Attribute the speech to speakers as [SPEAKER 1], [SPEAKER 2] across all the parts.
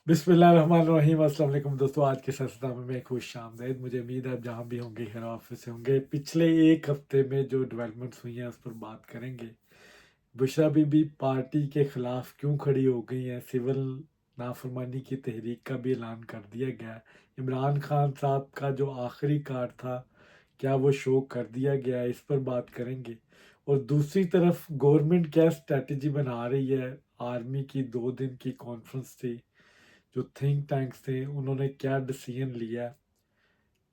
[SPEAKER 1] बिस्मिल्लाहिर्रहमानिर्रहीम। अस्सलाम वालेकुम दोस्तों, आज के सदस्यता में खुश आमदेद। मुझे उम्मीद है आप जहाँ भी होंगे खैर ऑफिस से होंगे। पिछले एक हफ्ते में जो डेवलपमेंट्स हुई हैं उस पर बात करेंगे। बुशरा बीबी पार्टी के खिलाफ क्यों खड़ी हो गई हैं, सिविल नाफरमानी की तहरीक का भी ऐलान कर दिया गया है। इमरान खान साहब का जो आखिरी कार्ड था, क्या वो शो कर दिया गया है, इस पर बात करेंगे। और दूसरी तरफ गवर्नमेंट क्या स्ट्रेटजी बना रही है। आर्मी की 2 दिन की कॉन्फ्रेंस थी, जो थिंक टैंक्स थे उन्होंने क्या डिसीजन लिया।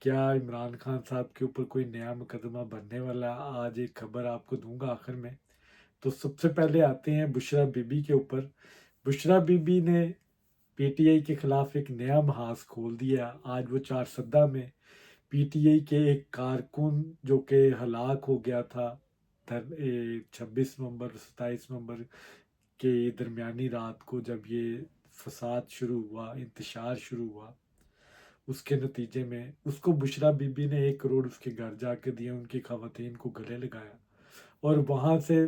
[SPEAKER 1] क्या इमरान खान साहब के ऊपर कोई नया मुकदमा बनने वाला है? आज एक खबर आपको दूंगा आखिर में। तो सबसे पहले आते हैं बुशरा बीबी के ऊपर। बुशरा बीबी ने पीटीआई के खिलाफ एक नया महाज खोल दिया। आज वो चारसद्दा में पीटीआई के एक कारकुन जो कि हलाक हो गया था 26 नवंबर 27 नवंबर के दरमियानी रात को, जब ये फसाद शुरू हुआ, इंतशार शुरू हुआ, उसके नतीजे में उसको बुशरा बीबी ने 1 करोड़ उसके घर जाके दिए, उनकी खवातीन को गले लगाया और वहाँ से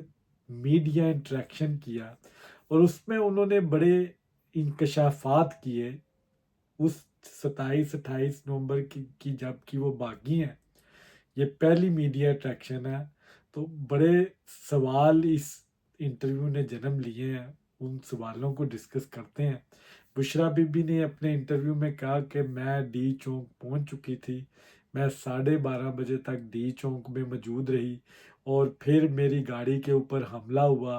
[SPEAKER 1] मीडिया इंटरेक्शन किया। और उसमें उन्होंने बड़े इंकशाफात किए उस 27 28 नवंबर की जबकि वो बागी हैं। ये पहली मीडिया अट्रैक्शन है। तो बड़े सवाल इस इंटरव्यू ने जन्म लिए हैं, उन सवालों को डिस्कस करते हैं। बुशरा बीबी ने अपने इंटरव्यू में कहा कि मैं डी चौक पहुंच चुकी थी, मैं 12:30 बजे तक डी चौक में मौजूद रही और फिर मेरी गाड़ी के ऊपर हमला हुआ।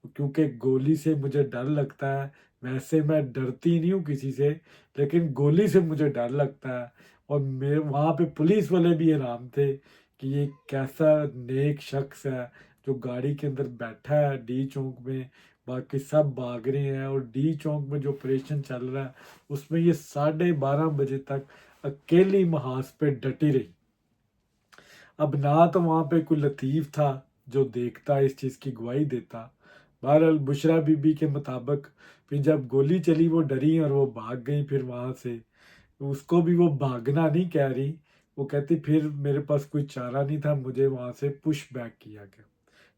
[SPEAKER 1] क्योंकि गोली से मुझे डर लगता है, वैसे मैं डरती नहीं हूँ किसी से, लेकिन गोली से मुझे डर लगता है। और मेरे वहाँ पे पुलिस वाले भी हैरान थे कि ये कैसा नेक शख्स है जो गाड़ी के अंदर बैठा है डी चौक में। बाकी सब भाग रहे हैं और डी चौक में जो ऑपरेशन चल रहा है उसमें ये 12:30 बजे तक अकेली महाज पे डटी रही। अब ना तो वहाँ पे कोई लतीफ़ था जो देखता, इस चीज़ की गवाही देता। बहरहाल बुशरा बीबी के मुताबिक फिर जब गोली चली वो डरी और वो भाग गई। फिर वहाँ से उसको भी वो भागना नहीं कह रही, वो कहती फिर मेरे पास कोई चारा नहीं था, मुझे वहाँ से पुश बैक किया गया।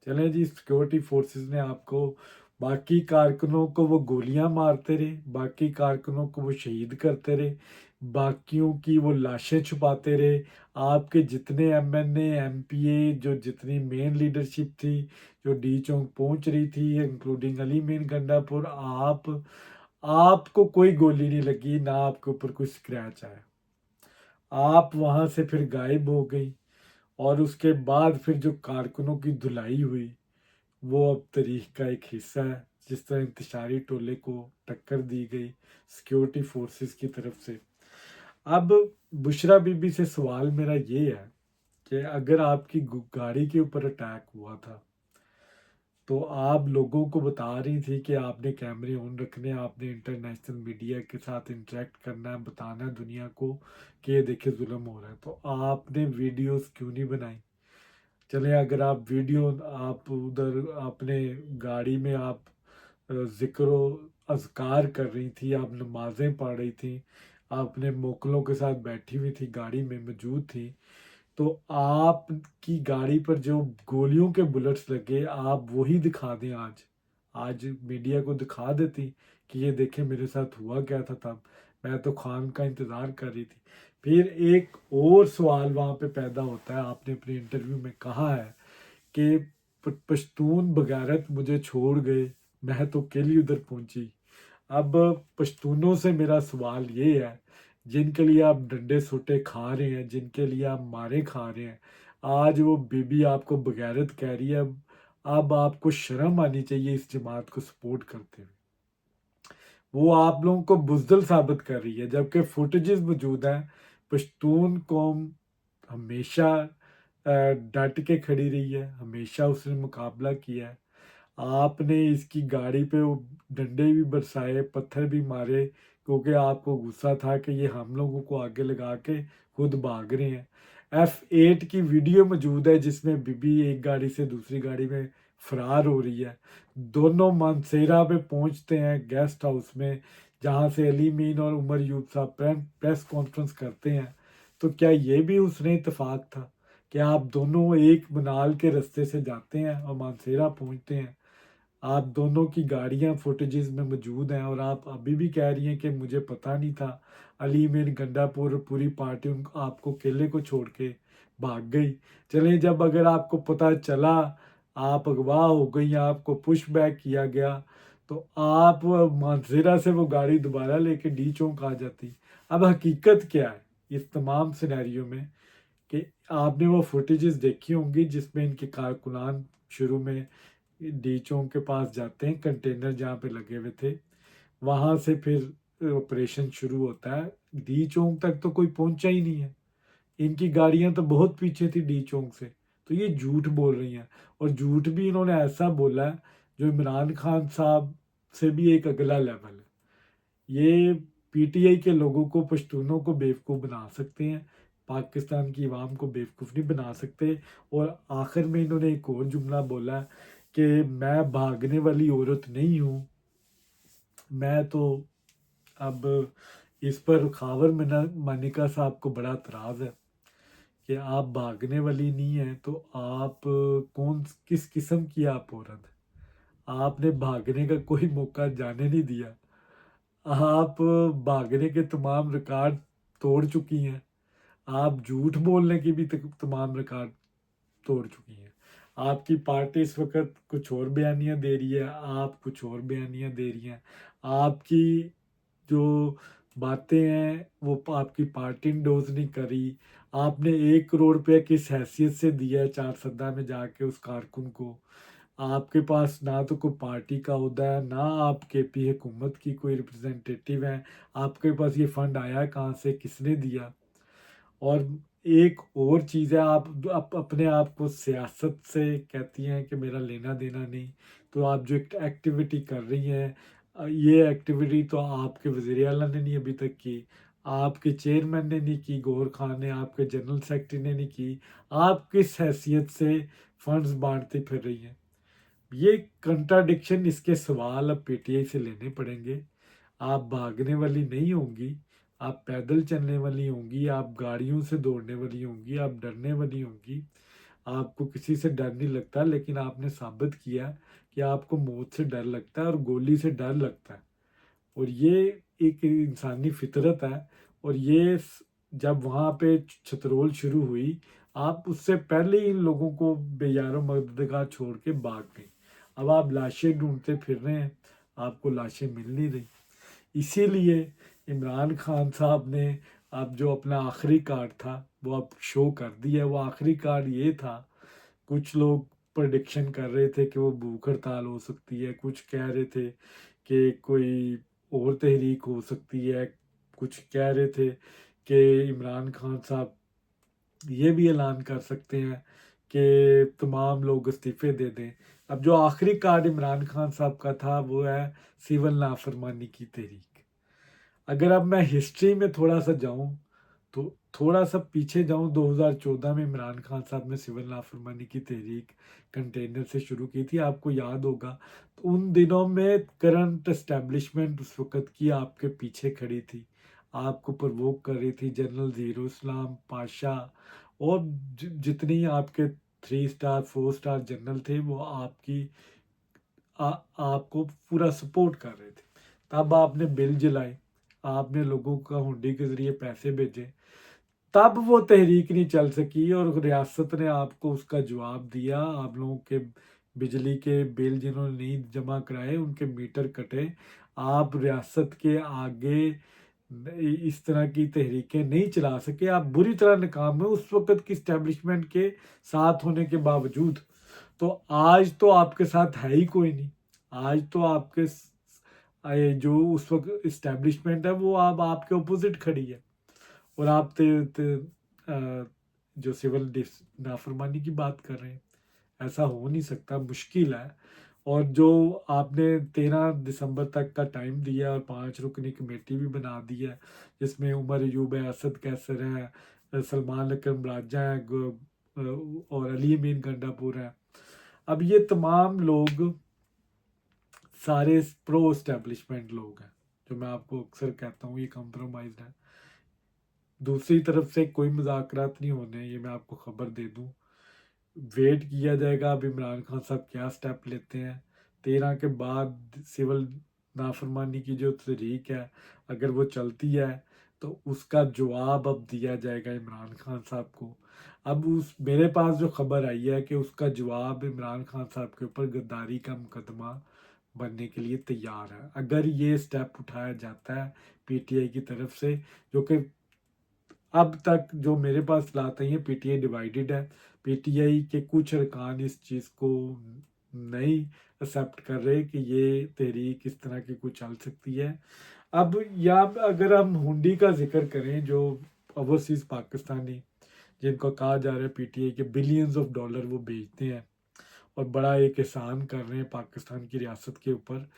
[SPEAKER 1] चलें जी, सिक्योरिटी फोर्सेस ने आपको, बाकी कारकुनों को वो गोलियां मारते रहे, बाकी कारकुनों को वो शहीद करते रहे, बाकियों की वो लाशें छुपाते रहे। आपके जितने एमएनए एमपीए, जो जितनी मेन लीडरशिप थी जो डी चौक पहुंच रही थी, इंक्लूडिंग अली मीन गंडापुर, आपको कोई गोली नहीं लगी, ना आपके ऊपर कोई स्क्रैच आया। आप वहां से फिर गायब हो गई। और उसके बाद फिर जो कारकुनों की धुलाई हुई वो अब तारीख का एक हिस्सा है। जिस तरह इंतशारी टोले को टक्कर दी गई सिक्योरिटी फोर्सेस की तरफ से। अब बुशरा बीबी से सवाल मेरा ये है कि अगर आपकी गाड़ी के ऊपर अटैक हुआ था तो आप लोगों को बता रही थी कि आपने कैमरे ऑन रखने, आपने इंटरनेशनल मीडिया के साथ इंटरेक्ट करना है, बताना है दुनिया को कि ये देखे जुल्म हो रहा है, तो आपने वीडियोस क्यों नहीं बनाई? चले अगर आप वीडियो, आप उधर अपने गाड़ी में आप जिक्र अज़कार कर रही थी, आप नमाजें पढ़ रही थी, आप अपने मोकलों के साथ बैठी हुई थी, गाड़ी में मौजूद थी, तो आपकी गाड़ी पर जो गोलियों के बुलेट्स लगे आप वही दिखा दें आज। आज मीडिया को दिखा देती कि ये देखें मेरे साथ हुआ क्या था तब, मैं तो खान का इंतज़ार कर रही थी। फिर एक और सवाल वहाँ पे पैदा होता है। आपने अपने इंटरव्यू में कहा है कि पश्तून बगैरत मुझे छोड़ गए, मैं तो अकेली उधर पहुंची। अब पश्तूनों से मेरा सवाल ये है, जिनके लिए आप डंडे सोटे खा रहे हैं, जिनके लिए आप मारे खा रहे हैं, आज वो बीबी आपको बगैरत कह रही है। अब आपको शर्म आनी चाहिए इस जमात को सपोर्ट करते हुए। वो आप लोगों को बुजदिल साबित कर रही है, जबकि फुटेजेस मौजूद हैं। पश्तून कौम हमेशा डट के खड़ी रही है, हमेशा उसने मुकाबला किया है। आपने इसकी गाड़ी पे वो डंडे भी बरसाए, पत्थर भी मारे, क्योंकि आपको गुस्सा था कि ये हम लोगों को आगे लगा के खुद भाग रहे हैं। F8 की वीडियो मौजूद है जिसमें बीबी एक गाड़ी से दूसरी गाड़ी में फरार हो रही है। दोनों मानसेरा पे पहुंचते हैं गेस्ट हाउस में, जहां से अली मीन और उमर यूब साहब प्रेस कॉन्फ्रेंस करते हैं। तो क्या ये भी उसने इतफाक था कि आप दोनों एक मनाल के रास्ते से जाते हैं और मानसेरा पहुंचते हैं? आप दोनों की गाड़ियां फुटेजेस में मौजूद हैं और आप अभी भी कह रही हैं कि मुझे पता नहीं था। अली मीर गंडापुर और पूरी पार्टी आपको अकेले को छोड़ के भाग गई। चलें, जब अगर आपको पता चला, आप अगवा हो गई, आपको पुश बैक किया गया, तो आप मानसेरा से वो गाड़ी दोबारा लेके डी चौक आ जाती। अब हकीकत क्या है इस तमाम सिनेरियो में कि आपने वो फुटेजेस देखी होंगी जिसमें इनके कारकुनान शुरू में डी चौक के पास जाते हैं, कंटेनर जहाँ पे लगे हुए थे, वहां से फिर ऑपरेशन शुरू होता है। डी चौक तक तो कोई पहुंचा ही नहीं है, इनकी गाड़ियां तो बहुत पीछे थी डी चौक से। तो ये झूठ बोल रही हैं, और झूठ भी इन्होंने ऐसा बोला है जो इमरान खान साहब से भी एक अगला लेवल है। ये पीटीआई के लोगों को, पश्तूनों को बेवकूफ़ बना सकते हैं, पाकिस्तान की आवाम को बेवकूफ़ नहीं बना सकते। और आखिर में इन्होंने एक और जुमला बोला कि मैं भागने वाली औरत नहीं हूँ। मैं तो अब इस पर खावर मानिका साहब को बड़ा एतराज़ है कि आप भागने वाली नहीं हैं, तो आप कौन किस किस्म की आप औरत है? आपने भागने का कोई मौका जाने नहीं दिया। आप भागने के तमाम रिकॉर्ड तोड़ चुकी हैं। आप झूठ बोलने की भी तमाम रिकॉर्ड तोड़ चुकी हैं। आपकी पार्टी इस वक्त कुछ और बयानियां दे रही है, आप कुछ और बयानियां दे रही हैं। आपकी जो बातें हैं वो आपकी पार्टी इंडोर्स नहीं करी। आपने 1 करोड़ रुपया किस हैसियत से दिया है चारसद्दा में जाके उस कारकुन को? आपके पास ना तो कोई पार्टी का ओहदा है, ना आप केपी हुकूमत की कोई रिप्रेजेंटेटिव हैं। आपके पास ये फंड आया कहाँ से, किसने दिया? और एक और चीज़ है, आप अपने आप को सियासत से कहती हैं कि मेरा लेना देना नहीं। तो आप जो एक एक्टिविटी कर रही हैं, ये एक्टिविटी तो आपके वज़ीर आला ने नहीं अभी तक की, आपके चेयरमैन ने नहीं की, गौहर खान ने, आपके जनरल सेक्रेटरी ने नहीं की। आप किस हैसियत से फंड्स बांटती फिर रही हैं? ये कंट्राडिक्शन, इसके सवाल अब पीटीआई से लेने पड़ेंगे। आप भागने वाली नहीं होंगी, आप पैदल चलने वाली होंगी, आप गाड़ियों से दौड़ने वाली होंगी, आप डरने वाली होंगी। आपको किसी से डर नहीं लगता, लेकिन आपने साबित किया कि आपको मौत से डर लगता है और गोली से डर लगता है। और ये एक इंसानी फितरत है। और ये जब वहाँ पे छतरोल शुरू हुई, आप उससे पहले ही इन लोगों को बेयारो मददगार छोड़ के भाग गई। अब आप लाशें ढूंढते फिर रहे हैं, आपको लाशें मिल नहीं रही। इसीलिए इमरान खान साहब ने अब जो अपना आखिरी कार्ड था वो अब शो कर दिया। वो आखिरी कार्ड ये था, कुछ लोग प्रेडिक्शन कर रहे थे कि वो भूख हड़ताल हो सकती है, कुछ कह रहे थे कि कोई और तहरीक हो सकती है, कुछ कह रहे थे कि इमरान खान साहब ये भी ऐलान कर सकते हैं कि तमाम लोग इस्तीफे दे दें। अब जो आखिरी कार्ड इमरान खान साहब का था वो है सिविल नाफरमानी की तहरीक। अगर अब मैं हिस्ट्री में थोड़ा सा जाऊं, तो थोड़ा सा पीछे जाऊं, 2014 में इमरान खान साहब ने सिविल नाफरमानी की तहरीक कंटेनर से शुरू की थी, आपको याद होगा। तो उन दिनों में करंट एस्टेब्लिशमेंट उस वक़्त की आपके पीछे खड़ी थी, आपको प्रवोक कर रही थी। जनरल ज़हीर इस्लाम पाशा और जितनी आपके 3 स्टार 4 स्टार जनरल थे वो आपको पूरा सपोर्ट कर रहे थे। तब आपने बिल जलाए, आपने लोगों का हुंडी के ज़रिए पैसे भेजे, तब वो तहरीक नहीं चल सकी और रियासत ने आपको उसका जवाब दिया। आप लोगों के बिजली के बिल जिन्होंने नहीं जमा कराए उनके मीटर कटे। आप रियासत के आगे इस तरह की तहरीकें नहीं चला सके, आप बुरी तरह नाकाम हुए उस वक़्त की इस्टेब्लिशमेंट के साथ होने के बावजूद। तो आज तो आपके साथ है ही कोई नहीं। आज तो आपके जो उस वक्त इस्टेब्लिशमेंट है वो अब आपके अपोजिट खड़ी है। और आप जो सिविल नाफरमानी की बात कर रहे हैं, ऐसा हो नहीं सकता, मुश्किल है। और जो आपने 13 दिसंबर तक का टाइम दिया और 5 रुकनी कमेटी भी बना दी है, जिसमें उमर अयूब है, असद कैसर है, सलमान अकरम राजा है, और अली अमीन गंडापुर है। अब ये तमाम लोग सारे प्रो इस्टेब्लिशमेंट लोग हैं, जो मैं आपको अक्सर कहता हूँ ये कंप्रोमाइज है। दूसरी तरफ से कोई मुज़ाकरात नहीं होने, ये मैं आपको खबर दे दूँ। वेट किया जाएगा अब इमरान खान साहब क्या स्टेप लेते हैं। 13 के बाद सिविल नाफरमानी की जो तहरीक है, अगर वो चलती है तो उसका जवाब अब दिया जाएगा इमरान खान साहब को। अब उस मेरे पास जो खबर आई है कि उसका जवाब इमरान खान साहब के ऊपर गद्दारी का मुकदमा बनने के लिए तैयार है, अगर ये स्टेप उठाया जाता है पीटीआई की तरफ से। जो कि अब तक जो मेरे पास लात आई है, पीटीआई डिवाइडेड है। पीटीआई के कुछ अरकान इस चीज़ को नहीं एक्सेप्ट कर रहे कि ये तहरीक इस तरह की कुछ चल सकती है। अब या अगर हम हुंडी का जिक्र करें, जो ओवरसीज़ पाकिस्तानी जिनको कहा जा रहा है पीटीआई के बिलियंस ऑफ डॉलर वो बेचते हैं और बड़ा एक एहसान कर रहे हैं पाकिस्तान की रियासत के ऊपर।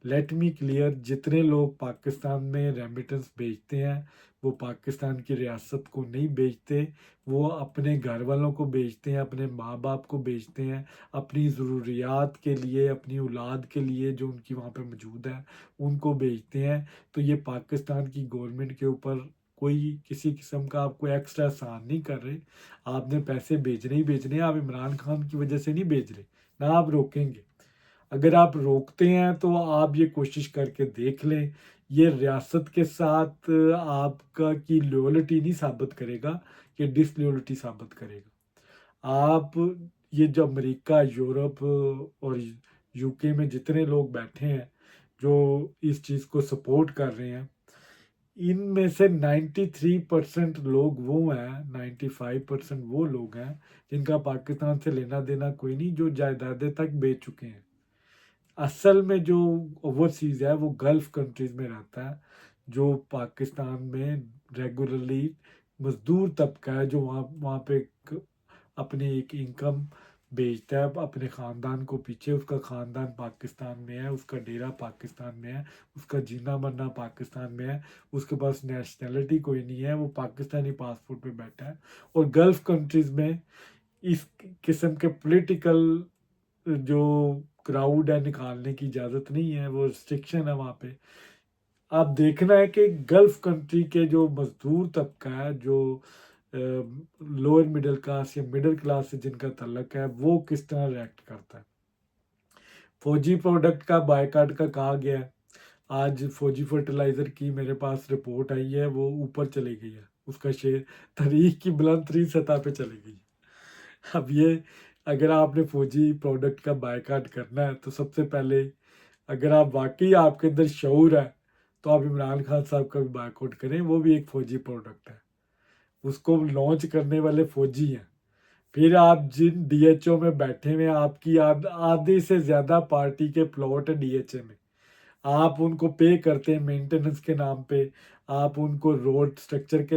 [SPEAKER 1] लेट मी क्लियर, जितने लोग पाकिस्तान में रेमिटेंस बेचते हैं वो पाकिस्तान की रियासत को नहीं बेचते, वो अपने घर वालों को बेचते हैं, अपने माँ बाप को बेचते हैं, अपनी ज़रूरियात के लिए, अपनी औलाद के लिए जो उनकी वहाँ पे मौजूद है उनको बेचते हैं। तो ये पाकिस्तान की गवर्नमेंट के ऊपर कोई किसी किस्म का आपको एक्स्ट्रा एहसान नहीं कर रहे। आपने पैसे भेजने ही भेजने हैं, आप इमरान खान की वजह से नहीं भेज रहे, ना आप रोकेंगे। अगर आप रोकते हैं तो आप ये कोशिश करके देख लें, ये रियासत के साथ आपका की लॉयल्टी नहीं साबित करेगा, ये डिसलॉयल्टी साबित करेगा। आप ये जो अमेरिका, यूरोप और यूके में जितने लोग बैठे हैं जो इस चीज़ को सपोर्ट कर रहे हैं, इनमें से 93% लोग वो हैं, 95% वो लोग हैं जिनका पाकिस्तान से लेना देना कोई नहीं, जो जायदादें तक बेच चुके हैं। असल में जो ओवरसीज़ है वो गल्फ़ कंट्रीज़ में रहता है, जो पाकिस्तान में रेगुलरली मज़दूर तबका है, जो वहाँ वहाँ पे अपनी एक इनकम भेजता है अपने ख़ानदान को पीछे। उसका ख़ानदान पाकिस्तान में है, उसका डेरा पाकिस्तान में है, उसका जीना मरना पाकिस्तान में है, उसके पास नेशनैलिटी कोई नहीं है, वो पाकिस्तानी पासपोर्ट पे बैठा है। और गल्फ़ कंट्रीज़ में इस किस्म के पॉलिटिकल जो क्राउड है निकालने की इजाज़त नहीं है, वो रिस्ट्रिक्शन है वहाँ पे। आप देखना है कि गल्फ़ कंट्री के जो मज़दूर तबका है, जो लोअर मिडिल क्लास या मिडिल क्लास से जिनका तल्लक है, वो किस तरह रिएक्ट करता है। फौजी प्रोडक्ट का बायकाट का कहा गया है, आज फौजी फर्टिलाइज़र की मेरे पास रिपोर्ट आई है, वो ऊपर चली गई है, उसका शेयर तारीख की बुलंद तरीन सतह पे चली गई है। अब ये अगर आपने फौजी प्रोडक्ट का बायकाट करना है तो सबसे पहले, अगर आप वाकई आपके अंदर शऊर है, तो आप इमरान खान साहब का भी बायकॉट करें, वो भी एक फौजी प्रोडक्ट है, उसको लॉन्च करने वाले फौजी हैं। फिर आप जिन डीएचओ में बैठे हुए हैं, आपकी आधे से ज़्यादा पार्टी के प्लॉट है डीएचए में, आप उनको पे करते हैं मेंटेनेंस के नाम पे, आप उनको रोड स्ट्रक्चर के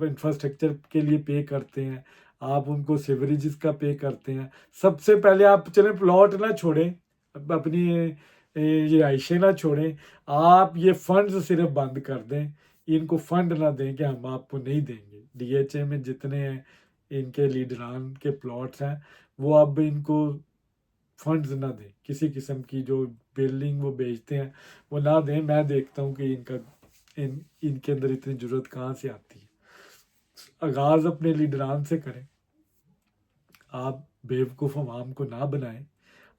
[SPEAKER 1] इंफ्रास्ट्रक्चर के लिए पे करते हैं, आप उनको सिवरेजेस का पे करते हैं। सबसे पहले आप चलें प्लॉट ना छोड़ें, अपनी ये रिहाइशें ना छोड़ें, आप ये फंड्स सिर्फ बंद कर दें, इनको फंड ना दें कि हम आपको नहीं देंगे। डीएचए में जितने इनके लीडरान के प्लॉट्स हैं, वो अब इनको फंड्स ना दें, किसी किस्म की जो बिल्डिंग वो बेचते हैं वो ना दें। मैं देखता हूँ कि इनके अंदर इतनी ज़रूरत कहाँ से आती है। आगाज़ अपने लीडरान से करें, आप बेवकूफ़ अवाम को ना बनाएं।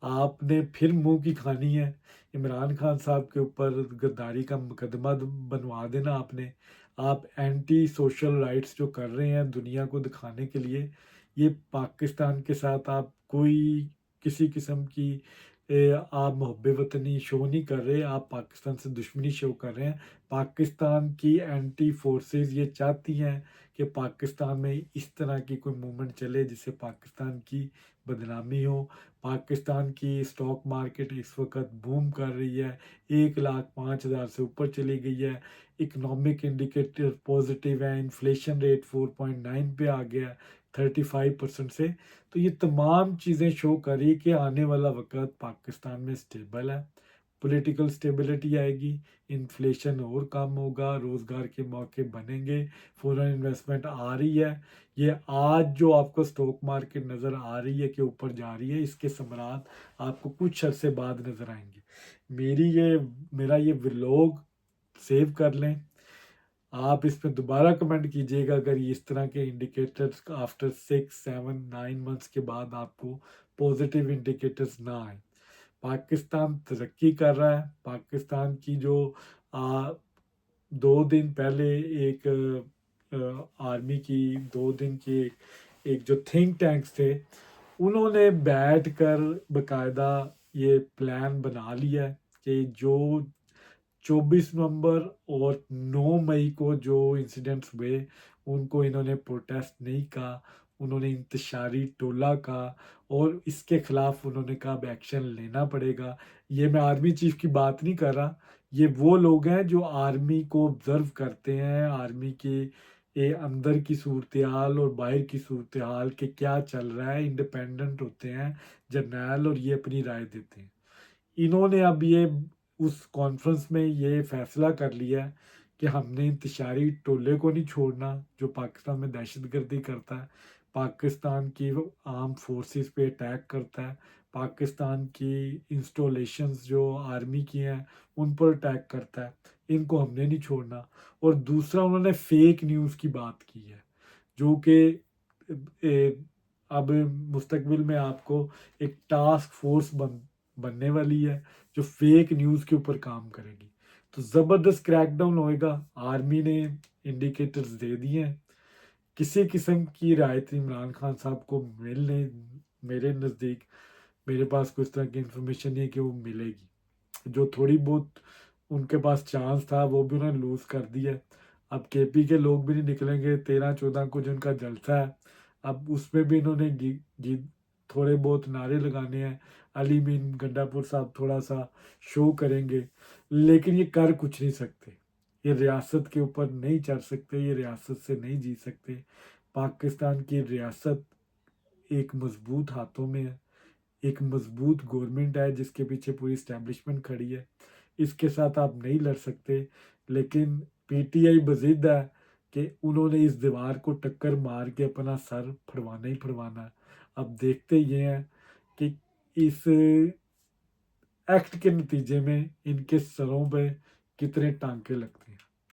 [SPEAKER 1] आपने फिर मुंह की खानी है, इमरान खान साहब के ऊपर गद्दारी का मुकदमा बनवा देना आपने। आप एंटी सोशल राइट्स जो कर रहे हैं दुनिया को दिखाने के लिए, ये पाकिस्तान के साथ आप कोई किसी किस्म की आप मोहब्बत वतनी शो नहीं कर रहे, आप पाकिस्तान से दुश्मनी शो कर रहे हैं। पाकिस्तान की एंटी फोर्सेस ये चाहती हैं कि पाकिस्तान में इस तरह की कोई मूवमेंट चले जिससे पाकिस्तान की बदनामी हो। पाकिस्तान की स्टॉक मार्केट इस वक्त बूम कर रही है, 1,05,000 से ऊपर चली गई है। इकोनॉमिक इंडिकेटर पॉजिटिव है, इन्फ्लेशन रेट 4.9 पे आ गया है 35% से। तो ये तमाम चीज़ें शो कर रही है कि आने वाला वक्त पाकिस्तान में स्टेबल है, पॉलिटिकल स्टेबिलिटी आएगी, इन्फ्लेशन और कम होगा, रोज़गार के मौके बनेंगे, फॉरेन इन्वेस्टमेंट आ रही है। ये आज जो आपको स्टॉक मार्केट नज़र आ रही है कि ऊपर जा रही है, इसके समरात आपको कुछ अरसे बाद नज़र आएंगे। मेरा ये व्लॉग सेव कर लें, आप इस पर दोबारा कमेंट कीजिएगा अगर ये इस तरह के इंडिकेटर्स आफ्टर 6, 7, 9 मंथ्स के बाद आपको पॉजिटिव इंडिकेटर्स ना आए। पाकिस्तान तरक्की कर रहा है। पाकिस्तान की जो 2 दिन पहले एक आर्मी की 2 दिन की एक जो थिंक टैंक्स थे, उन्होंने बैठकर बकायदा ये प्लान बना लिया है कि जो 24 नवंबर और 9 मई को जो इंसिडेंट्स हुए, उनको इन्होंने प्रोटेस्ट नहीं कहा, उन्होंने इंतशारी टोला कहा, और इसके खिलाफ उन्होंने कहा अब एक्शन लेना पड़ेगा। ये मैं आर्मी चीफ की बात नहीं कर रहा, ये वो लोग हैं जो आर्मी को ऑब्जर्व करते हैं, आर्मी के अंदर की सूरत हाल और बाहर की सूरत हाल के क्या चल रहा है, इंडिपेंडेंट होते हैं जर्नैल, और ये अपनी राय देते हैं। इन्होंने अब ये उस कॉन्फ्रेंस में ये फैसला कर लिया है कि हमने इंतशारी टोले को नहीं छोड़ना जो पाकिस्तान में दहशतगर्दी करता है, पाकिस्तान की आर्म फोर्सेस पे अटैक करता है, पाकिस्तान की इंस्टॉलेशंस जो आर्मी की हैं उन पर अटैक करता है, इनको हमने नहीं छोड़ना। और दूसरा उन्होंने फेक न्यूज़ की बात की है, जो कि अब मुस्तकबिल में आपको एक टास्क फोर्स बनने वाली है जो फेक न्यूज़ के ऊपर काम करेगी। तो ज़बरदस्त क्रैकडाउन होएगा। आर्मी ने इंडिकेटर्स दे दिए हैं। किसी किस्म की रियायत इमरान खान साहब को मिलने, मेरे नज़दीक, मेरे पास कोई इस तरह की इंफॉर्मेशन नहीं है कि वो मिलेगी। जो थोड़ी बहुत उनके पास चांस था वो भी उन्होंने लूज़ कर दिया। अब केपी के लोग भी नहीं निकलेंगे 13-14 को जो उनका जलसा है, अब उसमें भी इन्होंने थोड़े बहुत नारे लगाने हैं। अली मीन गंडापुर साहब थोड़ा सा शो करेंगे, लेकिन ये कर कुछ नहीं सकते। ये रियासत के ऊपर नहीं चढ़ सकते, ये रियासत से नहीं जी सकते। पाकिस्तान की रियासत एक मजबूत हाथों में है, एक मजबूत गवर्नमेंट है जिसके पीछे पूरी इस्टेब्लिशमेंट खड़ी है। इसके साथ आप नहीं लड़ सकते। लेकिन पीटीआई बजिद है कि उन्होंने इस दीवार को टक्कर मार के अपना सर फड़वाना ही फड़वाना है। अब देखते ये हैं कि इस एक्ट के नतीजे में इनके सरों पे कितने टांके लगते हैं।